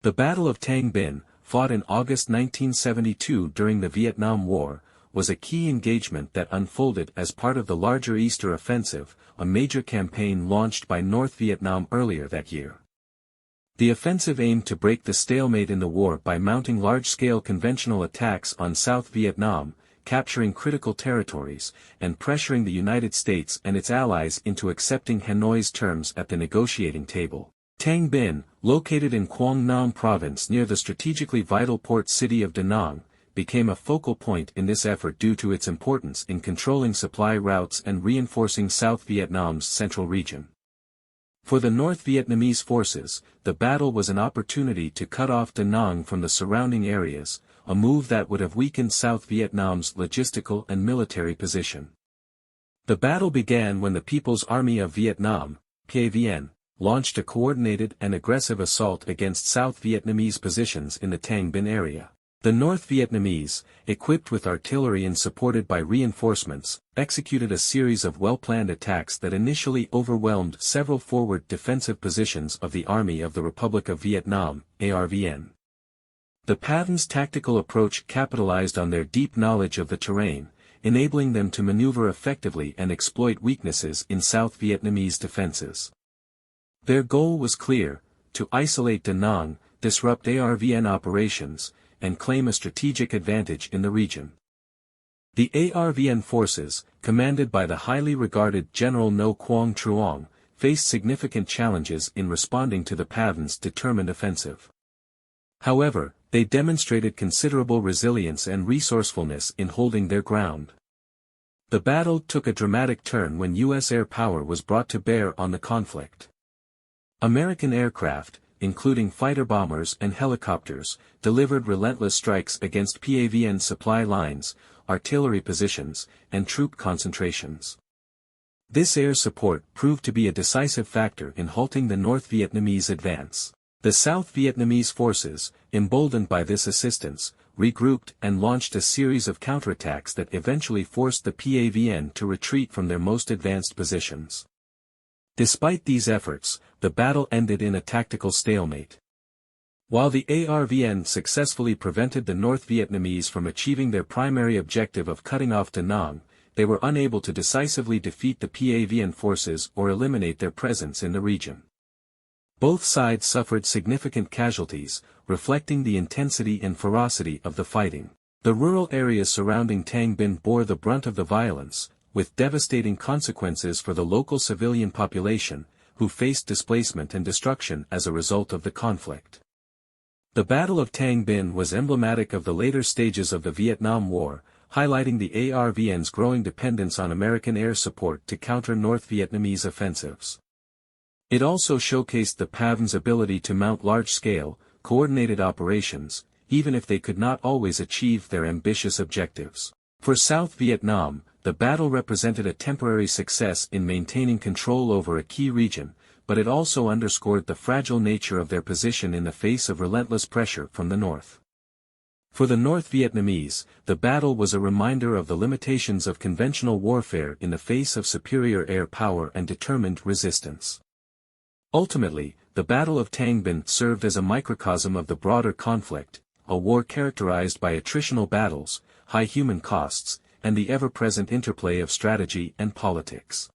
The Battle of Thang Binh, fought in August 1972 during the Vietnam War, was a key engagement that unfolded as part of the larger Easter Offensive, a major campaign launched by North Vietnam earlier that year. The offensive aimed to break the stalemate in the war by mounting large-scale conventional attacks on South Vietnam, capturing critical territories, and pressuring the United States and its allies into accepting Hanoi's terms at the negotiating table. Thang Binh, located in Quang Nam province near the strategically vital port city of Da Nang, became a focal point in this effort due to its importance in controlling supply routes and reinforcing South Vietnam's central region. For the North Vietnamese forces, the battle was an opportunity to cut off Da Nang from the surrounding areas, a move that would have weakened South Vietnam's logistical and military position. The battle began when the People's Army of Vietnam, PAVN, launched a coordinated and aggressive assault against South Vietnamese positions in the Thang Binh area. The North Vietnamese, equipped with artillery and supported by reinforcements, executed a series of well-planned attacks that initially overwhelmed several forward defensive positions of the Army of the Republic of Vietnam, ARVN. The PAVN's tactical approach capitalized on their deep knowledge of the terrain, enabling them to maneuver effectively and exploit weaknesses in South Vietnamese defenses. Their goal was clear: to isolate Da Nang, disrupt ARVN operations, and claim a strategic advantage in the region. The ARVN forces, commanded by the highly regarded General No Quang Truong, faced significant challenges in responding to the PAVN's determined offensive. However, they demonstrated considerable resilience and resourcefulness in holding their ground. The battle took a dramatic turn when U.S. air power was brought to bear on the conflict. American aircraft, including fighter bombers and helicopters, delivered relentless strikes against PAVN supply lines, artillery positions, and troop concentrations. This air support proved to be a decisive factor in halting the North Vietnamese advance. The South Vietnamese forces, emboldened by this assistance, regrouped and launched a series of counterattacks that eventually forced the PAVN to retreat from their most advanced positions. Despite these efforts, the battle ended in a tactical stalemate. While the ARVN successfully prevented the North Vietnamese from achieving their primary objective of cutting off Da Nang, they were unable to decisively defeat the PAVN forces or eliminate their presence in the region. Both sides suffered significant casualties, reflecting the intensity and ferocity of the fighting. The rural areas surrounding Thang Binh bore the brunt of the violence, with devastating consequences for the local civilian population, who faced displacement and destruction as a result of the conflict. The Battle of Thang Binh was emblematic of the later stages of the Vietnam War, highlighting the ARVN's growing dependence on American air support to counter North Vietnamese offensives. It also showcased the PAVN's ability to mount large-scale, coordinated operations, even if they could not always achieve their ambitious objectives. For South Vietnam, the battle represented a temporary success in maintaining control over a key region, but it also underscored the fragile nature of their position in the face of relentless pressure from the north. For the North Vietnamese, the battle was a reminder of the limitations of conventional warfare in the face of superior air power and determined resistance. Ultimately, the Battle of Thang Binh served as a microcosm of the broader conflict, a war characterized by attritional battles, high human costs, and the ever-present interplay of strategy and politics.